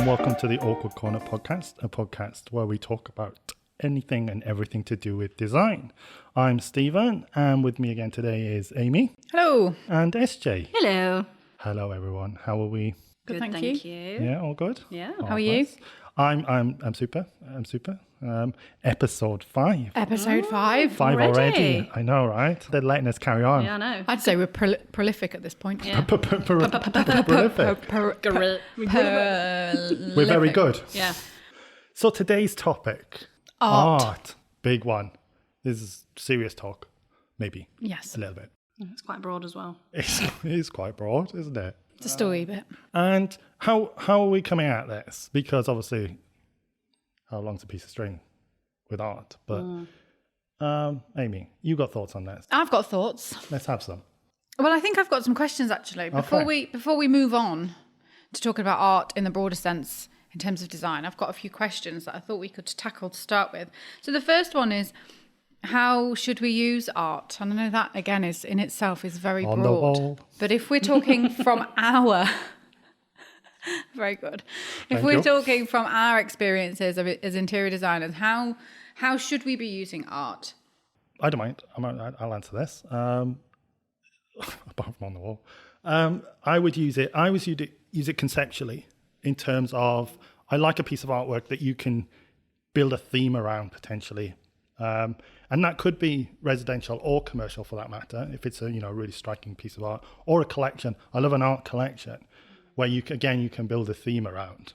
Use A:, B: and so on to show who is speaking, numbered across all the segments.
A: welcome to the Awkward Corner podcast, a podcast where we talk about anything and everything to do with design. I'm Stephen, and with me again today is Amy.
B: Hello.
A: And SJ.
C: Hello.
A: Hello, everyone. How are we?
C: Good, thank you.
A: Yeah, all good?
C: Yeah.
B: How are you?
A: I'm super. Episode 5.
B: Episode 5.
A: 5 already. I know, right? They're letting us carry on.
C: Yeah, I know.
B: I'd say we're prolific at this point.
C: Yeah.
A: Prolific. We're very good.
C: Yeah.
A: So today's topic, art. Big one. This is serious talk, maybe.
B: Yes.
A: A little bit.
C: It's quite broad as well.
A: It is quite broad, isn't it?
B: Just a wee bit.
A: And how are we coming at this? Because obviously, how long's a piece of string with art? But Amy, you got thoughts on this?
B: I've got thoughts.
A: Let's have some.
B: Well, I think I've got some questions actually. Before we move on to talking about art in the broader sense in terms of design, I've got a few questions that I thought we could tackle to start with. So the first one is, how should we use art? And I know that again is in itself is very
A: On
B: broad.
A: the wall.
B: But if we're talking from our very good. If we're talking from our experiences as interior designers, how should we be using art?
A: I don't mind. I'll answer this. Apart from on the wall, I would use it. I always use it conceptually in terms of I like a piece of artwork that you can build a theme around potentially. And that could be residential or commercial for that matter, if it's a really striking piece of art, or a collection. I love an art collection where you can build a theme around.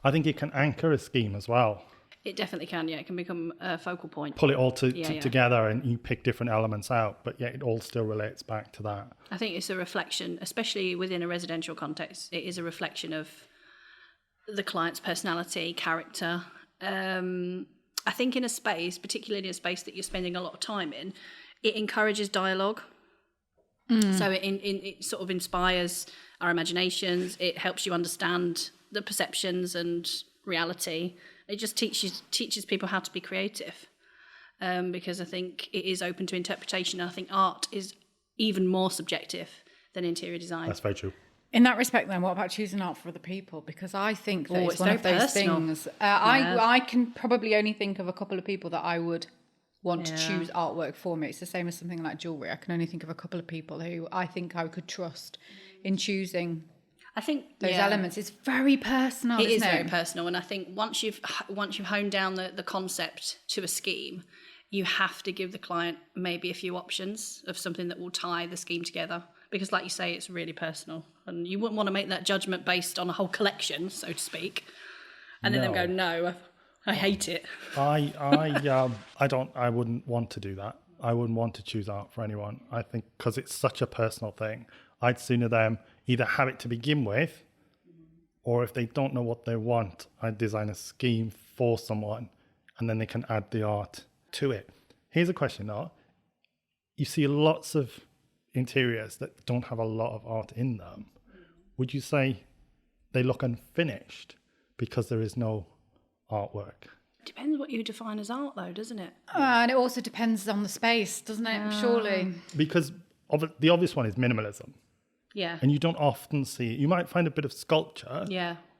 A: I think it can anchor a scheme as well.
C: It definitely can, yeah. It can become a focal point.
A: Pull it all together and you pick different elements out, but yet it all still relates back to that.
C: I think it's a reflection, especially within a residential context. It is a reflection of the client's personality, character. I think in a space, particularly in a space that you're spending a lot of time in, it encourages dialogue. So it sort of inspires our imaginations. It helps you understand the perceptions and reality. It just teaches people how to be creative, because I think it is open to interpretation. I think art is even more subjective than interior design.
A: That's very true.
B: In that respect, then, what about choosing art for other people? Because I think that it's one of those
C: personal
B: things. I can probably only think of a couple of people that I would want to choose artwork for me. It's the same as something like jewellery. I can only think of a couple of people who I think I could trust in choosing
C: I think
B: those elements. It's very personal.
C: It is very personal, and I think once you've honed down the concept to a scheme, you have to give the client maybe a few options of something that will tie the scheme together. Because, like you say, it's really personal, and you wouldn't want to make that judgment based on a whole collection, so to speak, and then them go, "No, I hate it."
A: I wouldn't want to do that. I wouldn't want to choose art for anyone. I think because it's such a personal thing, I'd sooner them either have it to begin with, or if they don't know what they want, I'd design a scheme for someone, and then they can add the art to it. Here's a question though: you see lots of interiors that don't have a lot of art in them. Would you say they look unfinished because there is no artwork?
C: Depends what you define as art, though, doesn't it?
B: And it also depends on the space, doesn't it? Surely.
A: Because the obvious one is minimalism.
C: Yeah.
A: And you don't often see, you might find a bit of sculpture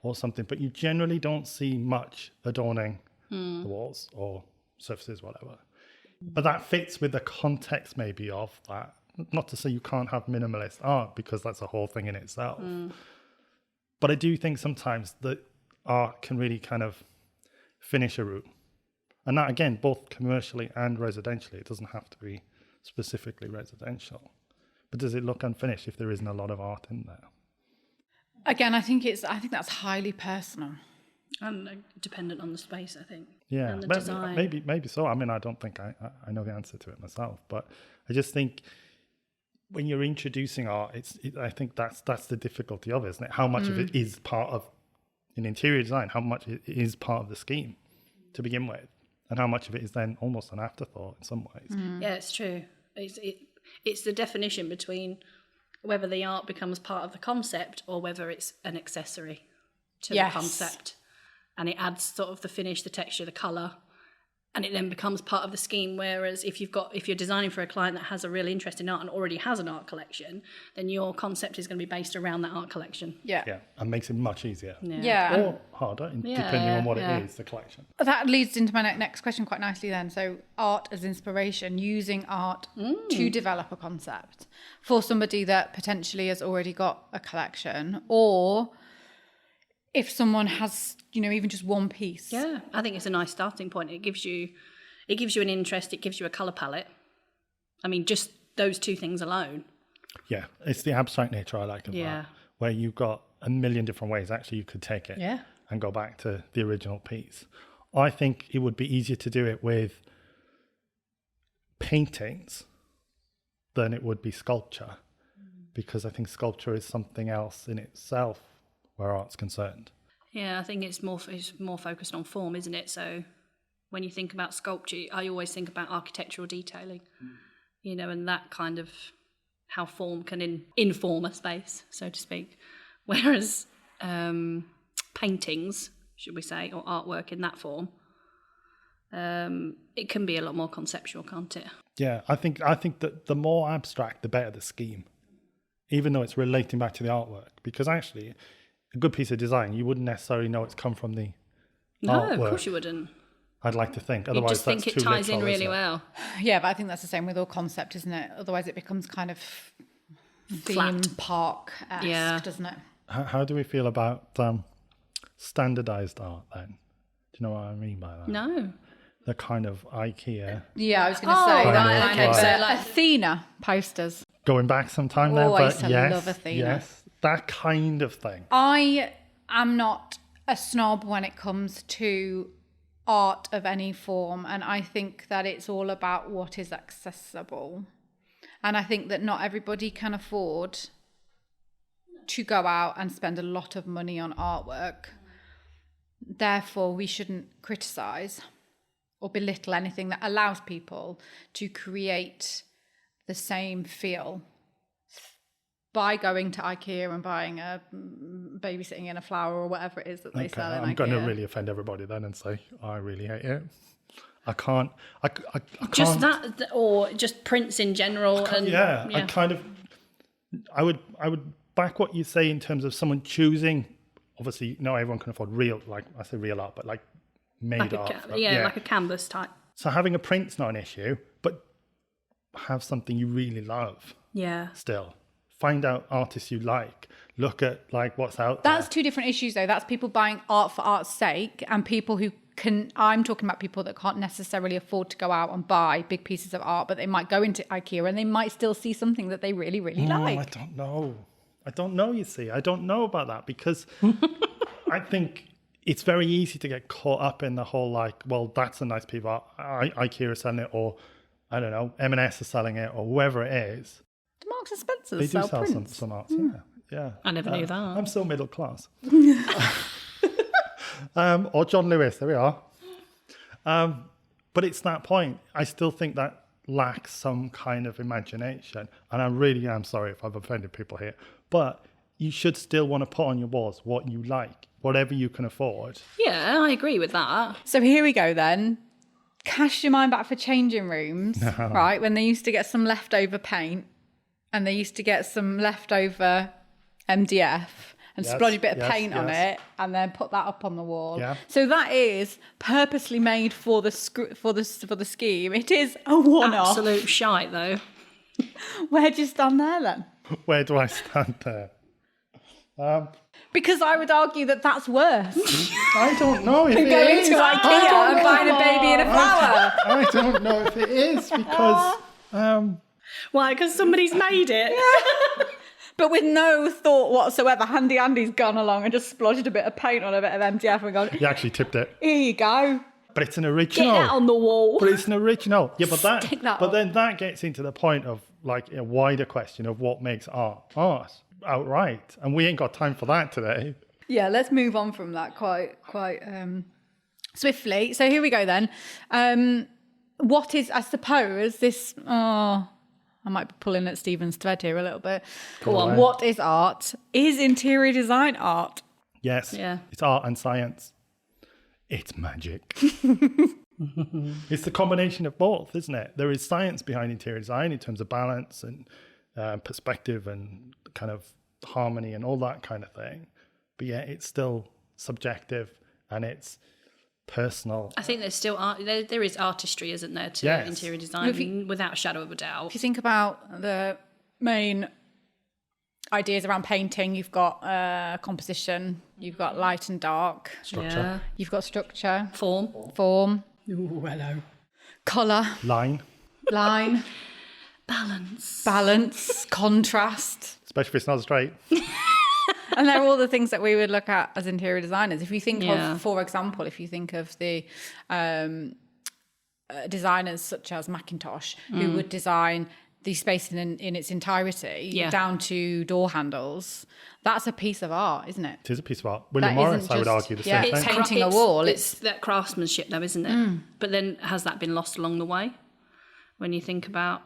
A: or something, but you generally don't see much adorning the walls or surfaces, whatever. But that fits with the context maybe of that. Not to say you can't have minimalist art, because that's a whole thing in itself. But I do think sometimes that art can really kind of finish a room. And that, again, both commercially and residentially. It doesn't have to be specifically residential. But does it look unfinished if there isn't a lot of art in there?
B: Again, I think that's highly personal.
C: And dependent on the space, I think.
A: Yeah,
C: and the design.
A: Maybe so. I mean, I don't think I know the answer to it myself, but I just think when you're introducing art, I think that's the difficulty of it, isn't it? How much of it is part of in interior design? How much it is part of the scheme to begin with, and how much of it is then almost an afterthought in some ways?
C: Yeah, it's true. It's the definition between whether the art becomes part of the concept or whether it's an accessory to the concept, and it adds sort of the finish, the texture, the colour, and it then becomes part of the scheme. Whereas if you're designing for a client that has a real interest in art and already has an art collection, then your concept is going to be based around that art collection.
A: Yeah, and makes it much easier.
B: Yeah.
A: Or harder, depending on what it is, the collection.
B: That leads into my next question quite nicely then. So art as inspiration, using art to develop a concept for somebody that potentially has already got a collection, or if someone has, even just one piece.
C: Yeah, I think it's a nice starting point. It gives you an interest, it gives you a colour palette. I mean, just those two things alone.
A: Yeah, it's the abstract nature I like of that, where you've got a million different ways actually you could take it and go back to the original piece. I think it would be easier to do it with paintings than it would be sculpture, because I think sculpture is something else in itself where art's concerned.
C: Yeah, I think it's more focused on form, isn't it? So when you think about sculpture, I always think about architectural detailing, and that kind of how form can inform a space, so to speak. Whereas paintings, should we say, or artwork in that form, it can be a lot more conceptual, can't it? Yeah,
A: I think that the more abstract, the better the scheme, even though it's relating back to the artwork, because actually a good piece of design, you wouldn't necessarily know it's come from the artwork.
C: No, of course you wouldn't.
A: I'd like to think. Otherwise,
C: you just think it ties in really well.
B: Yeah, but I think that's the same with all concept, isn't it? Otherwise, it becomes kind of theme park-esque, doesn't it?
A: How do we feel about standardized art then? Do you know what I mean by that?
C: No.
A: The kind of IKEA.
B: Yeah, I was going to say that.
C: Okay, so like
B: Athena posters.
A: Going back some time there,
B: I
A: but
B: used to love Athena.
A: Yes, that kind of thing.
B: I am not a snob when it comes to art of any form, and I think that it's all about what is accessible. And I think that not everybody can afford to go out and spend a lot of money on artwork. Therefore, we shouldn't criticise or belittle anything that allows people to create the same feel by going to IKEA and buying a babysitting in a flower or whatever it is that they sell in IKEA.
A: I'm going to really offend everybody then and say I really hate it. I can't.
C: Just that, or just prints in general.
A: I would back what you say in terms of someone choosing. Obviously, not everyone can afford real, like I say real art, but like made art.
C: Like a canvas type.
A: So having a print's not an issue, but have something you really love.
B: Yeah.
A: Still. Find out artists you like. Look at like what's out there.
B: That's two different issues though. That's people buying art for art's sake, and people who can, I'm talking about people that can't necessarily afford to go out and buy big pieces of art, but they might go into IKEA and they might still see something that they really, really like.
A: I don't know, you see. I don't know about that because I think it's very easy to get caught up in the whole like, well, that's a nice piece of art. IKEA is selling it, or I don't know, M&S is selling it, or whoever it is.
B: Do Marks and Spencer
A: they do sell
B: prints?
A: some art, yeah.
C: I never knew that.
A: I'm so middle class. Or John Lewis, there we are. But it's that point. I still think that lacks some kind of imagination. And I really am sorry if I've offended people here. But you should still want to put on your walls what you like, whatever you can afford.
C: Yeah, I agree with that.
B: So here we go then. Cast your mind back for changing rooms, right? When they used to get some leftover paint and they used to get some leftover MDF and splodge a bit of paint on it and then put that up on the wall.
A: Yeah.
B: So that is purposely made for the scheme. It is a one-off.
C: Absolute shite though.
B: Where do you stand there then?
A: Where do I stand there?
B: Because I would argue that that's worse.
A: I don't know if it
B: going
A: is.
B: to IKEA and buying a baby in a flower.
A: I don't know if it is because...
C: Why? Because somebody's made it.
B: Yeah. But with no thought whatsoever. Handy Andy's gone along and just splodged a bit of paint on a bit of MDF and gone...
A: He actually tipped it.
B: Here you go.
A: But it's an original.
C: Get that on the wall.
A: But it's an original. Yeah, but
B: that
A: then that gets into the point of like a wider question of what makes art outright. And we ain't got time for that today.
B: Yeah, let's move on from that quite swiftly. So here we go then. What is, I suppose, this... I might be pulling at Stephen's thread here a little bit.
A: Go on.
B: What is art? Is interior design art?
A: Yes.
C: Yeah.
A: It's art and science. It's magic. It's the combination of both, isn't it? There is science behind interior design in terms of balance and perspective and kind of harmony and all that kind of thing. But yeah, it's still subjective and it's personal.
C: I think there's still there is artistry, isn't there, to interior design, without a shadow of a doubt.
B: If you think about the main ideas around painting, you've got composition, you've got light and dark,
A: Structure.
B: You've got structure,
C: Form.
B: Ooh, hello. Colour,
A: Line.
B: balance, contrast.
A: Especially if it's not straight.
B: And they're all the things that we would look at as interior designers. If you think of, for example, if you think of the designers such as Macintosh, who would design the space in its entirety, down to door handles, that's a piece of art, isn't it?
A: It is a piece of art. William Morris, I would argue the same thing.
B: It's painting a wall.
C: It's that craftsmanship, though, isn't it? But then has that been lost along the way? When you think about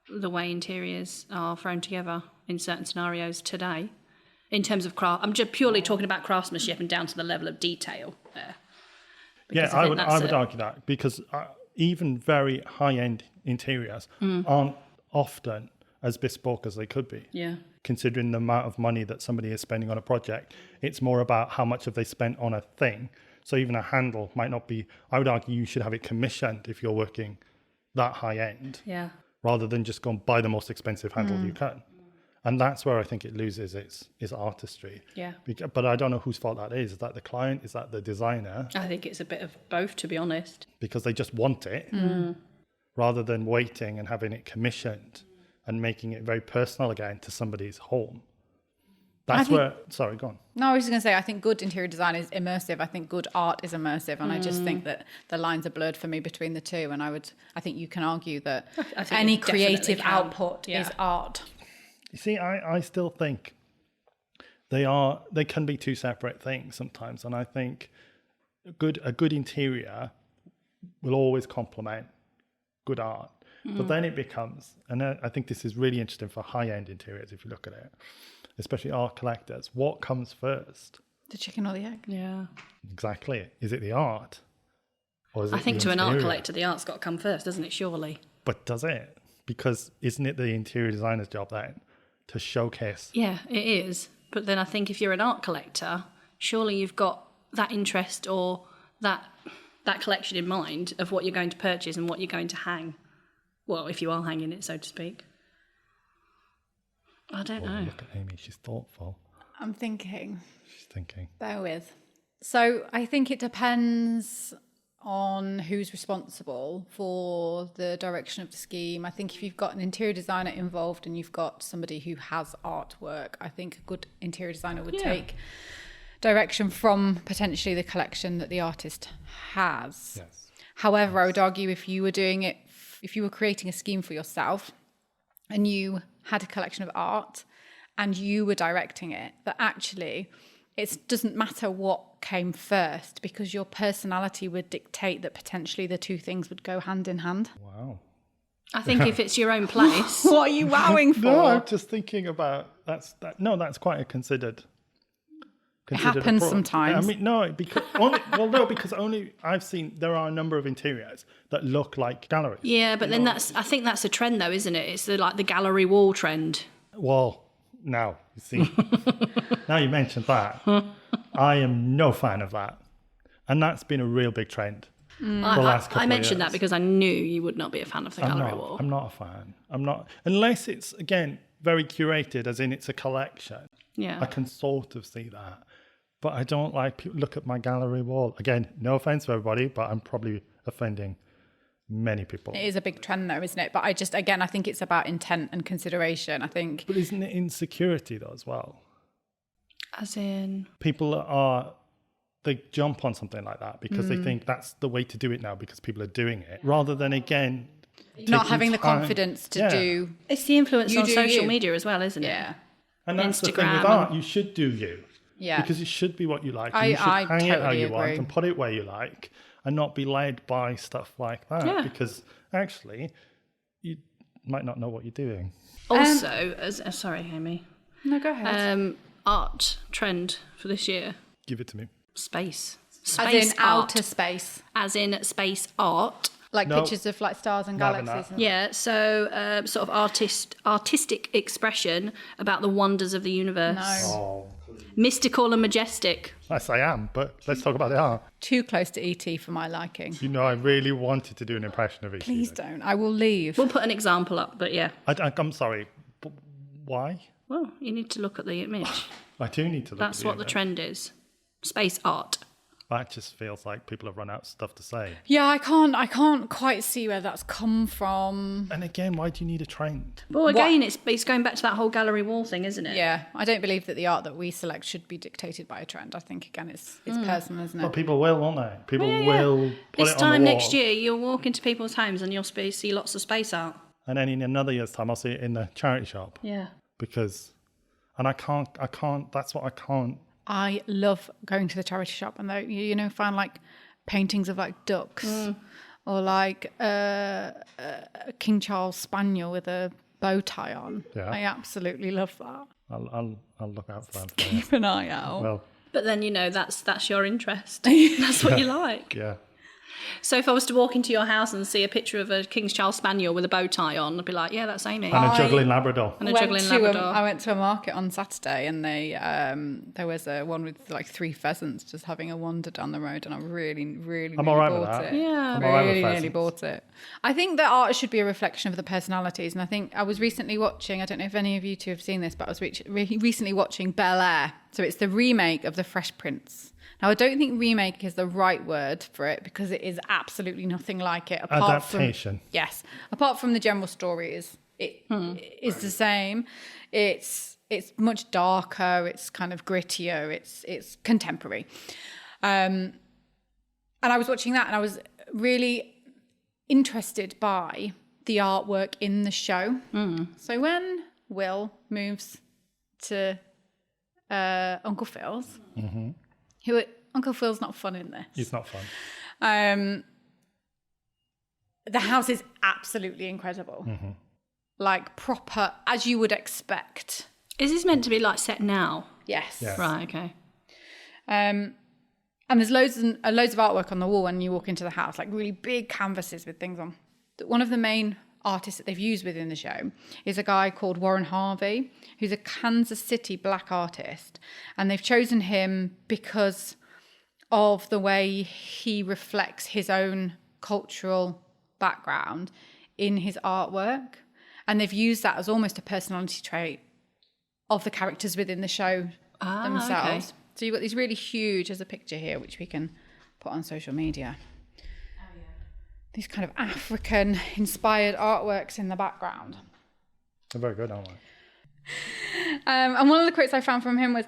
C: the way interiors are thrown together in certain scenarios today, in terms of craft, I'm just purely talking about craftsmanship and down to the level of detail there.
A: I would argue that, because even very high-end interiors aren't often as bespoke as they could be.
C: Yeah.
A: Considering the amount of money that somebody is spending on a project, it's more about how much have they spent on a thing. So even a handle might not be, I would argue you should have it commissioned if you're working that high end, rather than just go and buy the most expensive handle you can. And that's where I think it loses its artistry.
C: Yeah.
A: But I don't know whose fault that is. Is that the client? Is that the designer?
C: I think it's a bit of both, to be honest.
A: Because they just want it, rather than waiting and having it commissioned and making it very personal again to somebody's home. That's sorry, go on.
B: No, I was just going to say, I think good interior design is immersive. I think good art is immersive. And I just think that the lines are blurred for me between the two. And I think you can argue that any creative output is art.
A: You see, I still think they can be two separate things sometimes. And I think a good interior will always complement good art. But then it becomes, and I think this is really interesting for high-end interiors if you look at it, especially art collectors, what comes first?
B: The chicken or the egg?
C: Yeah.
A: Exactly. Is it the art? Or is
C: I
A: it
C: think
A: the
C: to an art
A: interior?
C: collector, the art's got to come first, doesn't it, surely?
A: But does it? Because isn't it the interior designer's job then to showcase?
C: Yeah, it is. But then I think if you're an art collector, surely you've got that interest or that collection in mind of what you're going to purchase and what you're going to hang. Well, if you are hanging it, so to speak. I don't know.
A: Look at Amy, she's thoughtful.
B: I'm thinking.
A: She's thinking.
B: Bear with. So I think it depends on who's responsible for the direction of the scheme. I think if you've got an interior designer involved and you've got somebody who has artwork, I think a good interior designer would take direction from potentially the collection that the artist has.
A: Yes.
B: However, I would argue if you were creating a scheme for yourself and you had a collection of art and you were directing it, that actually it doesn't matter what came first, because your personality would dictate that potentially the two things would go hand in hand.
A: Wow.
C: I think if it's your own place.
B: What are you wowing for?
A: No, I'm just thinking about that's quite a considered
B: it happens
A: approach.
B: sometimes.
A: I mean, no, because only I've seen there are a number of interiors that look like galleries.
C: Yeah, but then I think that's a trend though, isn't it? It's the gallery wall trend.
A: Well, now you see, now you mentioned that, I am no fan of that, and that's been a real big trend. For the last couple
C: I mentioned
A: of years.
C: that because I knew you would not be a fan of the gallery wall.
A: I'm not a fan. I'm not, unless it's again very curated, as in it's a collection.
C: Yeah,
A: I can sort of see that. But I don't like people look at my gallery wall. Again, no offense to everybody, but I'm probably offending many people.
B: It is a big trend though, isn't it? But I think it's about intent and consideration. I think.
A: But isn't it insecurity though as well?
C: as in
A: People they jump on something like that because they think that's the way to do it now because people are doing it, rather than again
B: not having the confidence to do.
C: it's the influence on social
B: you.
C: media as well, isn't it?
B: Yeah.
A: And that's the thing
C: Instagram
A: with art. You should do you.
B: Yeah.
A: Because it should be what you like.
B: I
A: And you should hang
B: totally
A: it how you
B: agree.
A: want and put it where you like and not be led by stuff like that.
C: Yeah.
A: Because actually, you might not know what you're doing.
C: Also, sorry, Amy.
B: No, go ahead.
C: Art trend for this year:
A: Give it to me.
C: space. Space
B: As in
C: art.
B: outer space.
C: As in space art.
B: Like pictures of like stars and
A: Not having
B: galaxies.
C: Yeah, so sort of artistic expression about the wonders of the universe.
B: No.
A: Oh,
C: Mystical and majestic.
A: yes, I am. But let's talk about the art.
B: Too close to ET for my liking.
A: You know, I really wanted to do an impression of each.
B: Please don't. I will leave.
C: We'll put an example up, but yeah.
A: I'm sorry. But why?
C: Well, you need to look at the image.
A: I do need to look
C: That's
A: at
C: what the
A: image.
C: trend is. Space art.
A: That just feels like people have run out of stuff to say.
B: Yeah, I can't quite see where that's come from.
A: And again, why do you need a trend?
C: Well, again, it's going back to that whole gallery wall thing, isn't it?
B: Yeah, I don't believe that the art that we select should be dictated by a trend. I think, again, it's personal, isn't it?
A: Well, people will, won't they? People will put
C: This
A: it on
C: time
A: the wall.
C: next year, you'll walk into people's homes and you'll see lots of space art.
A: And then in another year's time, I'll see it in the charity shop.
C: Yeah.
A: Because, and I can't, that's what I can't.
B: I love going to the charity shop and they, find like paintings of like ducks or like a King Charles Spaniel with a bow tie on.
A: Yeah.
B: I absolutely love that.
A: I'll look out for that.
B: Keep an eye out.
A: Well,
C: But then, that's your interest. That's what you like.
A: yeah.
C: So if I was to walk into your house and see a picture of a King Charles Spaniel with a bow tie on, I'd be like, yeah, that's Amy.
A: And a juggling Labrador.
C: And a juggling Labrador.
B: I went to a market on Saturday and they there was one with like 3 pheasants just having a wander down the road and I really
A: I'm all right with
B: bought
A: that.
B: it.
C: Yeah.
A: I'm all right with
B: Really
A: pheasants.
B: bought it. I think that art should be a reflection of the personalities and I think I was recently watching, I don't know if any of you two have seen this, but I was recently watching Bel Air. So it's the remake of The Fresh Prince. Now, I don't think remake is the right word for it because it is absolutely nothing like it.
A: Adaptation.
B: Apart from the general story is the same. It's much darker. It's kind of grittier. It's contemporary. And I was watching that and I was really interested by the artwork in the show. So when Will moves to Uncle Phil's, Uncle Phil's not fun in this.
A: It's not fun.
B: The house is absolutely incredible. Like proper, as you would expect.
C: Is this meant to be like set now?
B: Yes.
A: Yeah.
C: Right, okay.
B: And there's loads of artwork on the wall when you walk into the house, like really big canvases with things on. One of the main artists that they've used within the show is a guy called Warren Harvey, who's a Kansas City black artist. And they've chosen him because of the way he reflects his own cultural background in his artwork. And they've used that as almost a personality trait of the characters within the show themselves.
C: Okay.
B: So you've got these really huge, there's a picture here, which we can put on social media. These kind of African-inspired artworks in the background.
A: They're very good, aren't they?
B: And one of the quotes I found from him was,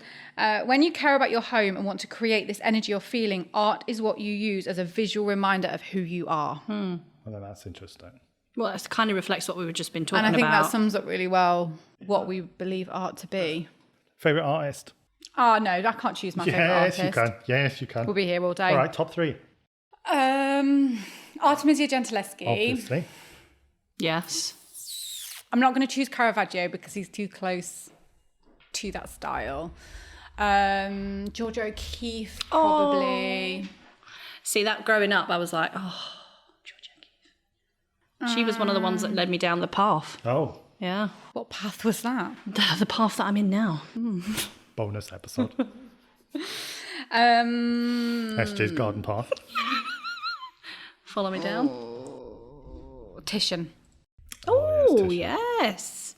B: when you care about your home and want to create this energy or feeling, art is what you use as a visual reminder of who you are.
A: Well, then that's interesting.
C: Well, that kind of reflects what we've just been talking
B: And I think
C: about.
B: that sums up really well what we believe art to be.
A: Favourite artist?
B: Oh, no, I can't choose my favourite artist.
A: Yes, you can. Yes, you can.
B: We'll be here all day.
A: All right, top 3.
B: Artemisia Gentileschi.
A: Obviously.
C: Yes.
B: I'm not going to choose Caravaggio because he's too close to that style. Georgia O'Keeffe, probably.
C: See, that growing up, I was like, oh, Georgia O'Keeffe. She was one of the ones that led me down the path.
A: Oh,
C: Yeah.
B: What path was that?
C: The path that I'm in now.
A: bonus episode.
B: Um,
A: SJ's garden path.
C: Follow me down.
B: Titian.
C: Oh,
A: yes,
C: yes.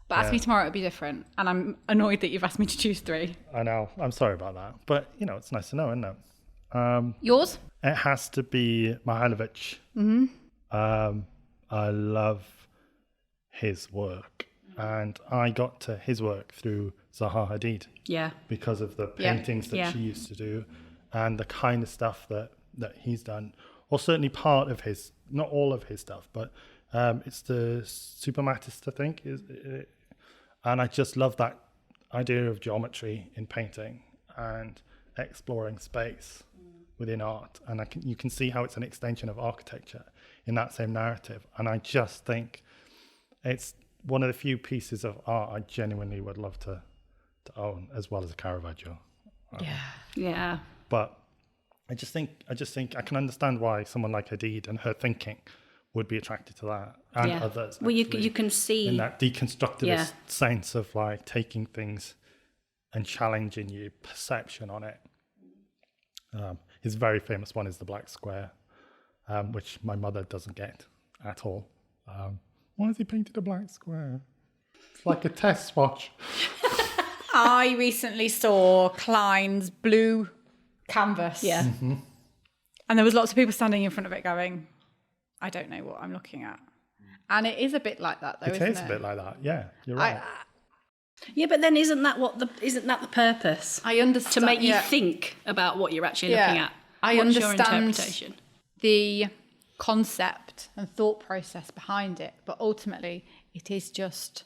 B: But ask me tomorrow, it'll be different. And I'm annoyed that you've asked me to choose 3.
A: I know. I'm sorry about that. But, it's nice to know, isn't it?
B: Yours?
A: It has to be Mihailovich. I love his work. And I got to his work through Zaha Hadid
C: Yeah.
A: because of the paintings that she used to do and the kind of stuff that he's done. Or certainly part of his, not all of his stuff, but it's the Supermatist, I think. And I just love that idea of geometry in painting and exploring space within art. And you can see how it's an extension of architecture in that same narrative. And I just think it's one of the few pieces of art I genuinely would love to own, as well as a Caravaggio.
C: Yeah.
A: But I just think I can understand why someone like Hadid and her thinking would be attracted to that, and others.
C: Well, you can see
A: in that deconstructivist sense of like taking things and challenging your perception on it. His very famous one is the black square, which my mother doesn't get at all. Why has he painted a black square? It's like a test swatch.
B: I recently saw Klein's blue canvas.
C: Yeah.
A: Mm-hmm.
B: And there was lots of people standing in front of it going, I don't know what I'm looking at. And it is a bit like that, though, isn't it?
A: It is a bit like that. Yeah, you're right.
C: Yeah, but then isn't that the purpose?
B: I understand.
C: To make you think about what you're actually looking at. What's your interpretation?
B: The concept and thought process behind it, but ultimately it is just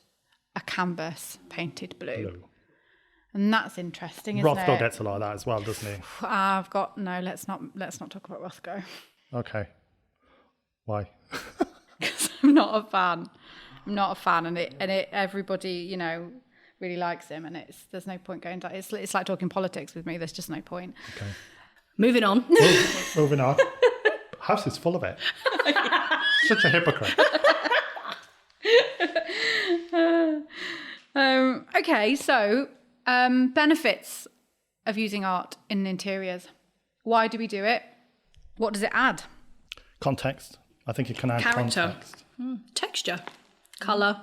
B: a canvas painted blue. And that's interesting, isn't
A: Rothko
C: it?
A: Rothko gets a lot of that as well, doesn't he?
B: Let's not talk about Rothko.
A: Okay. Why?
B: Because I'm not a fan. And everybody, really likes him, and there's no point going down. It's like talking politics with me. There's just no point.
A: Okay.
C: Moving on.
A: Moving on. House is full of it. Such a hypocrite.
B: Okay, so benefits of using art in interiors. Why do we do it? What does it add?
A: Context. I think it can add
C: Character.
A: context.
C: Texture. Colour.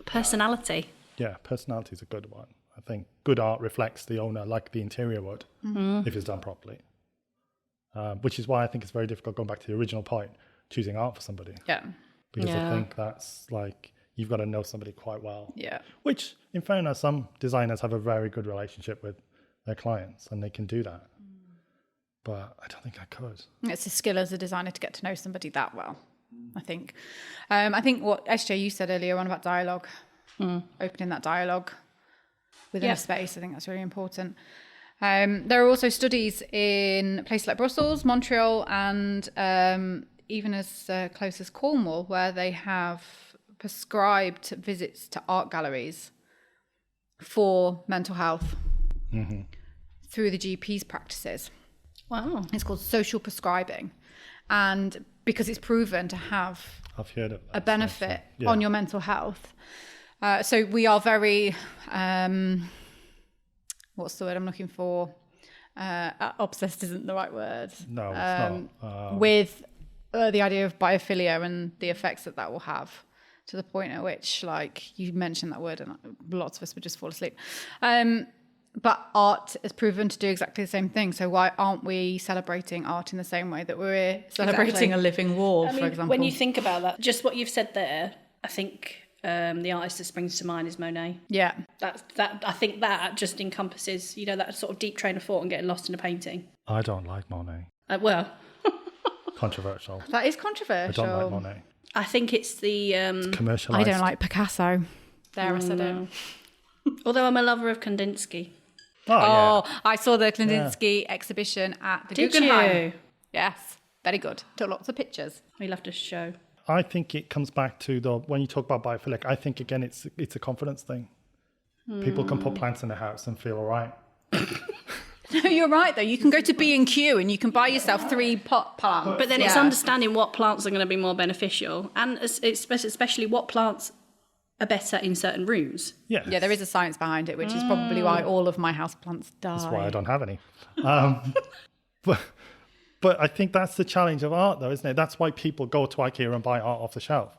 C: Personality.
A: Yeah, personality is a good one. I think good art reflects the owner like the interior would if it's done properly. Which is why I think it's very difficult, going back to the original point, choosing art for somebody.
B: Yeah.
A: Because I think that's like, you've got to know somebody quite well.
B: Yeah.
A: Which, in fairness, some designers have a very good relationship with their clients and they can do that. But I don't think I could.
B: It's a skill as a designer to get to know somebody that well, I think. I think what SJ, you said earlier on about dialogue, opening that dialogue within a space, I think that's really important. There are also studies in places like Brussels, Montreal, and even as close as Cornwall, where they have prescribed visits to art galleries for mental health through the GP's practices.
C: Wow.
B: It's called social prescribing. And because it's proven to have
A: I've heard of that,
B: a benefit on your mental health. So we are very, what's the word I'm looking for? Obsessed isn't the right word.
A: No, it's not.
B: With the idea of biophilia and the effects that will have, to the point at which, like, you mentioned that word and lots of us would just fall asleep. But art is proven to do exactly the same thing. So why aren't we celebrating art in the same way that we're celebrating a living wall, for example?
C: When you think about that, just what you've said there, I think the artist that springs to mind is Monet.
B: Yeah.
C: I think that just encompasses, that sort of deep train of thought and getting lost in a painting.
A: I don't like Monet. Controversial.
B: That is controversial.
A: I don't like Monet.
C: I think it's the...
A: commercialised.
B: I don't like Picasso. There, I said it.
C: Although I'm a lover of Kandinsky.
A: Oh, yeah.
B: I saw the Kandinsky exhibition at the
C: Did
B: Guggenheim.
C: you?
B: Yes, very good. Took lots of pictures.
C: We'll have to show.
A: I think it comes back to when you talk about biophilic, I think, again, it's a confidence thing. People can put plants in their house and feel all right.
B: No, you're right, though. You can go to B&Q and you can buy yourself 3 pot plants.
C: But then it's understanding what plants are going to be more beneficial, and especially what plants are better in certain rooms.
A: Yeah.
B: Yeah, there is a science behind it, which is probably why all of my houseplants die.
A: That's why I don't have any. But I think that's the challenge of art, though, isn't it? That's why people go to IKEA and buy art off the shelf.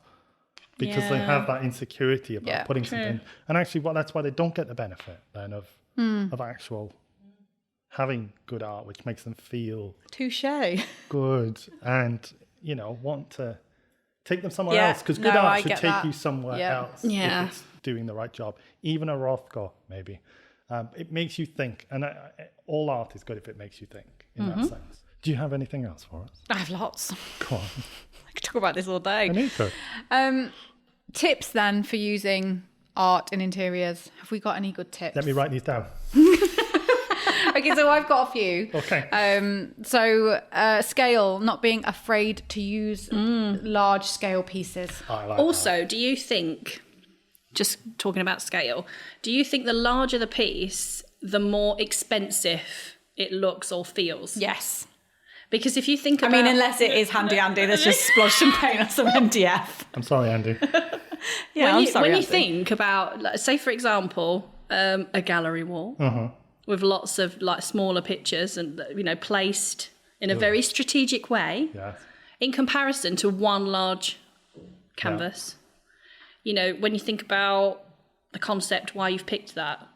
A: Because they have that insecurity about putting something. And actually, that's why they don't get the benefit then of actual having good art, which makes them feel
B: touché,
A: good, and want to take them somewhere else. Because good art should take you somewhere else if it's doing the right job. Even a Rothko, maybe. It makes you think, and all art is good if it makes you think in that sense. Do you have anything else for us?
B: I have lots.
A: Go on.
B: I could talk about this all day.
A: I need to.
B: Tips then for using art in interiors. Have we got any good tips?
A: Let me write these down.
B: Okay, so I've got a few.
A: Okay.
B: Scale, not being afraid to use large scale pieces.
A: I like
C: Also, do you think, just talking about scale, do you think the larger the piece, the more expensive it looks or feels.
B: Yes.
C: Because if you think about...
B: I mean, unless it is handy Andy that's just splodged some paint on some MDF.
A: I'm sorry, Andy.
C: When you think about, say, for example, a gallery wall with lots of like smaller pictures and, you know, placed in a very strategic way in comparison to one large canvas. You know, when you think about the concept, why you've picked that,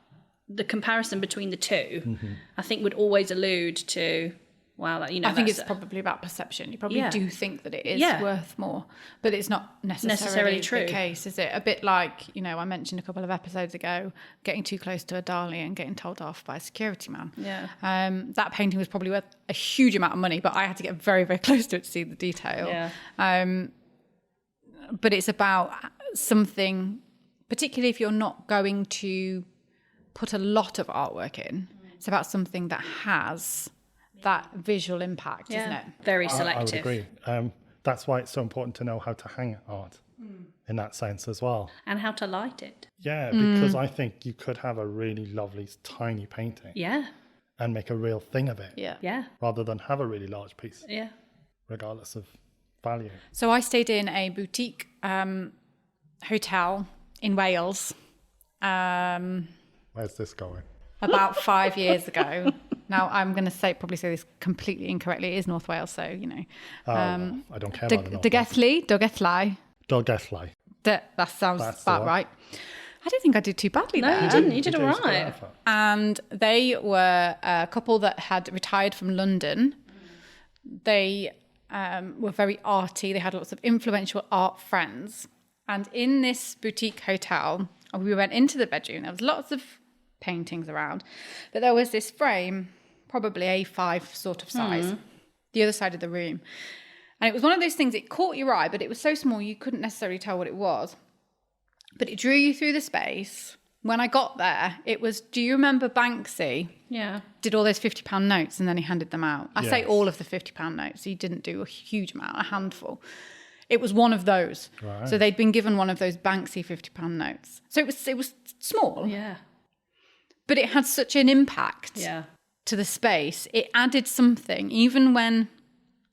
C: the comparison between the two, I think would always allude to... Wow, that, you know,
B: I think it's probably about perception. You probably do think that it is worth more, but it's not necessarily true. The case, is it? A bit like, you know, I mentioned a couple of episodes ago, getting too close to a Dali and getting told off by a security man.
C: Yeah.
B: That painting was probably worth a huge amount of money, but I had to get very, very close to it to see the detail.
C: Yeah.
B: But it's about something, particularly if you're not going to put a lot of artwork in, it's about something that has that visual impact, isn't it?
C: Very selective.
A: I would agree. That's why it's so important to know how to hang art in that sense as well.
C: And how to light it.
A: Yeah, because I think you could have a really lovely tiny painting and make a real thing of it.
C: Yeah.
A: Rather than have a really large piece.
C: Yeah.
A: Regardless of value.
B: So I stayed in a boutique hotel in Wales.
A: Where's this going?
B: About 5 years ago. Now, I'm going to probably say this completely incorrectly. It is North Wales, so, you know.
A: I don't care about the North
B: Dolgellau.
A: Dolgellau.
B: That sounds about right. I don't think I did too badly there.
C: No, you didn't. You did all right.
B: And they were a couple that had retired from London. They were very arty. They had lots of influential art friends. And in this boutique hotel, we went into the bedroom. There was lots of paintings around, but there was this frame, probably A5 sort of size, the other side of the room, and it was one of those things, it caught your eye, but it was so small you couldn't necessarily tell what it was, but it drew you through the space. When I got there, it was, do you remember Banksy?
C: Yeah.
B: Did all those £50 notes and then he handed them out. I say all of the £50 notes. He didn't do a huge amount, a handful. It was one of those. Right. So they'd been given one of those Banksy £50 notes. So it was small.
C: Yeah.
B: But it had such an impact to the space. It added something, even when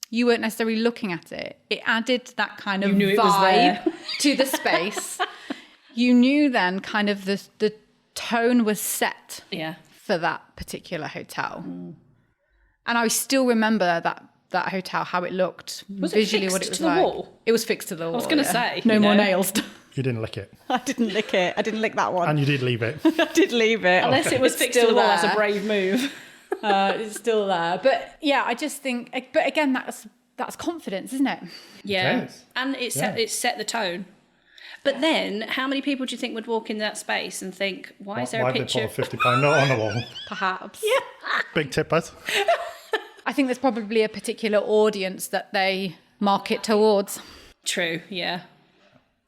B: you weren't necessarily looking at it. It added that kind of vibe to the space. You knew then kind of the tone was set for that particular hotel. And I still remember that hotel, how it looked,
C: was
B: visually
C: it
B: what it was
C: to the
B: like.
C: Wall?
B: It was fixed to the wall.
C: I was going to say.
B: No more nails.
A: You didn't lick it.
B: I didn't lick it. I didn't lick that one.
A: And you did leave it.
B: I did leave it.
C: Unless it was fixed to the wall, that's a brave move.
B: It's still there. But yeah, I just think, but again, that's confidence, isn't it?
C: Yeah. And it set the tone. But then, how many people do you think would walk in that space and think, why is there a picture?
A: Why did they put a £50 note on the wall?
B: Perhaps.
C: Yeah.
A: Big tippers.
B: I think there's probably a particular audience that they market towards.
C: True, yeah.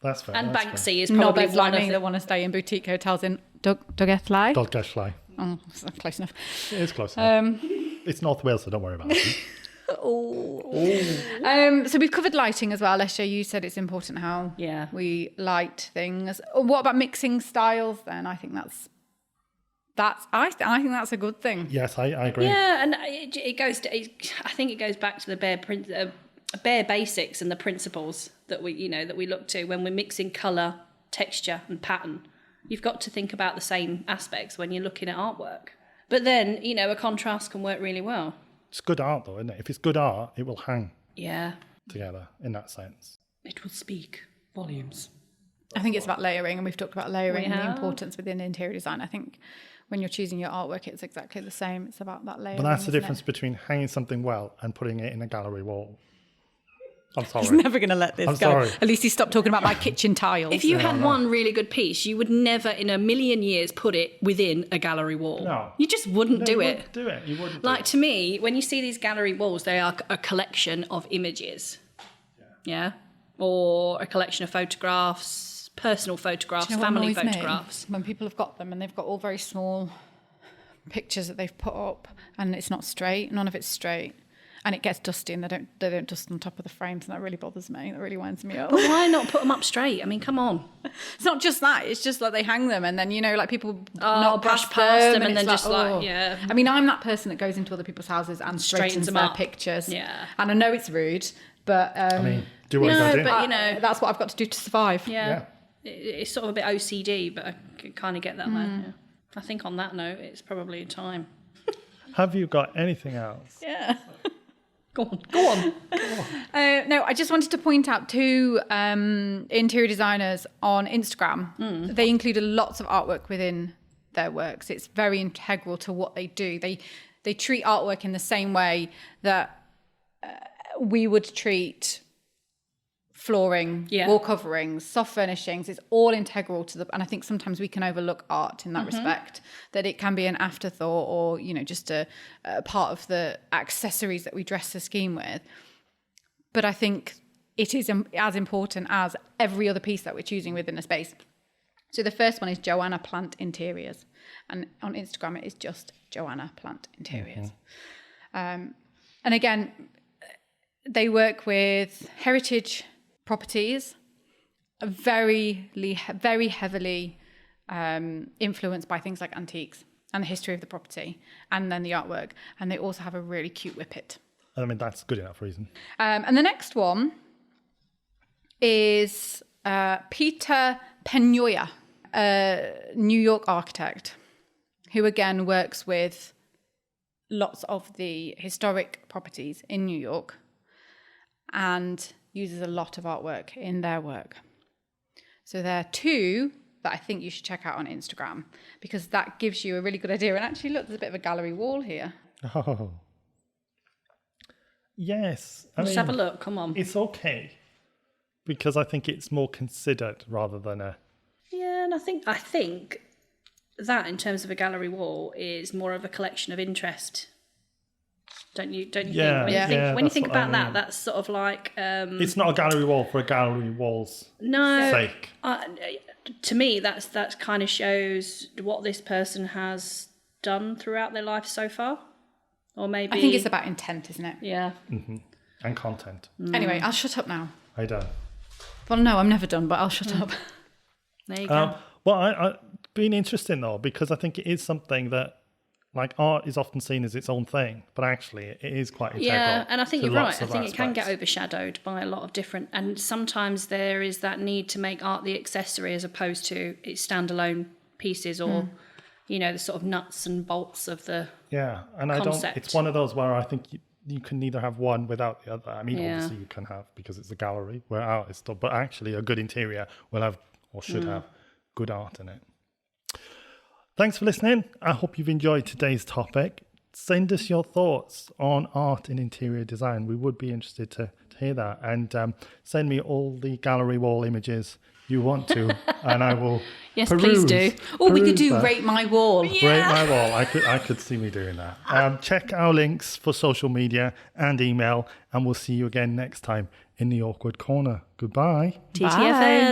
A: That's fair.
C: And Banksy is probably
B: one like me that want to stay in boutique hotels in Dolgellau.
A: Dolgellau.
B: Oh, that's not close enough.
A: It is close enough. It's North Wales, so don't worry about it.
B: So we've covered lighting as well. Lesha, you said it's important how we light things. What about mixing styles then? I think that's I think that's a good thing.
A: Yes, I agree.
C: Yeah, and it goes to, I think it goes back to the bare basics and the principles that we look to when we're mixing colour, texture and pattern. You've got to think about the same aspects when you're looking at artwork. But then, a contrast can work really well.
A: It's good art though, isn't it? If it's good art, it will hang together in that sense.
C: It will speak volumes.
B: I think it's about layering, and we've talked about layering and the importance within interior design. I think when you're choosing your artwork, it's exactly the same. It's about that layering.
A: But that's the difference between hanging something well and putting it in a gallery wall. I'm sorry.
B: He's never going to let this go.
A: Sorry.
B: At least he stopped talking about my kitchen tiles.
C: If you had one really good piece, you would never in a million years put it within a gallery wall.
A: No.
C: You just wouldn't do it.
A: Do it. You wouldn't.
C: Like, to me, when you see these gallery walls, they are a collection of images. Yeah. Or a collection of photographs, personal photographs, family photographs.
B: When people have got them and they've got all very small pictures that they've put up and it's not straight, none of it's straight. And it gets dusty, and they don't dust on top of the frames, and that really bothers me. That really winds me up.
C: But why not put them up straight? I mean, come on.
B: It's not just that. It's just like they hang them, and then, you know, like people
C: brush past them and then just
B: yeah. I mean, I'm that person that goes into other people's houses and straightens their pictures.
C: Yeah.
B: And I know it's rude, but
A: I mean, do what you gotta do.
C: But, you know,
B: that's what I've got to do to survive.
C: Yeah. It's sort of a bit OCD, but I can kind of get that there. Yeah. I think on that note, it's probably time.
A: Have you got anything else?
B: Yeah.
C: Go on.
B: No, I just wanted to point out two interior designers on Instagram. They included lots of artwork within their works. It's very integral to what they do. They treat artwork in the same way that we would treat flooring, wall coverings, soft furnishings. It's all integral to and I think sometimes we can overlook art in that respect, that it can be an afterthought or, you know, just a part of the accessories that we dress the scheme with. But I think it is as important as every other piece that we're choosing within a space. So the first one is Joanna Plant Interiors, and on Instagram it is just Joanna Plant Interiors. And again, they work with heritage properties, very heavily influenced by things like antiques and the history of the property, and then the artwork. And they also have a really cute whippet.
A: I mean, that's good enough reason.
B: And the next one is Peter Penoya, a New York architect, who again works with lots of the historic properties in New York and uses a lot of artwork in their work. So there are two that I think you should check out on Instagram, because that gives you a really good idea. And actually, look, there's a bit of a gallery wall here.
A: Oh. Yes.
C: Let's have a look. Come on.
A: It's okay, because I think it's more considered rather than a...
C: Yeah, and I think that in terms of a gallery wall is more of a collection of interest. Don't you think? When you think about that, that's sort of like...
A: it's not a gallery wall for a gallery wall's sake.
C: To me, that's kind of shows what this person has done throughout their life so far. Or maybe...
B: I think it's about intent, isn't it?
C: Yeah.
A: Mm-hmm. And content.
B: Anyway, I'll shut up now.
A: I don't.
B: Well, no, I'm never done, but I'll shut up.
C: There you go.
A: Well, I been interesting, though, because I think it is something that, like, art is often seen as its own thing, but actually it is quite integral.
C: Yeah, and I think you're right. I think
A: aspects.
C: It can get overshadowed by a lot of different... And sometimes there is that need to make art the accessory as opposed to its standalone pieces or... you know, the sort of nuts and bolts of the concept.
A: It's one of those where I think you can neither have one without the other. I mean, obviously you can have, because it's a gallery where art is still, but actually a good interior will have, or should have, good art in it. Thanks for listening. I hope you've enjoyed today's topic. Send us your thoughts on art in interior design. We would be interested to hear that. And send me all the gallery wall images you want to, and I will
C: yes, please do.
B: Oh, we could do Rate My Wall.
A: Yeah. Rate My Wall. I could see me doing that. Check our links for social media and email, and we'll see you again next time in the Awkward Corner. Goodbye.
C: TTFN.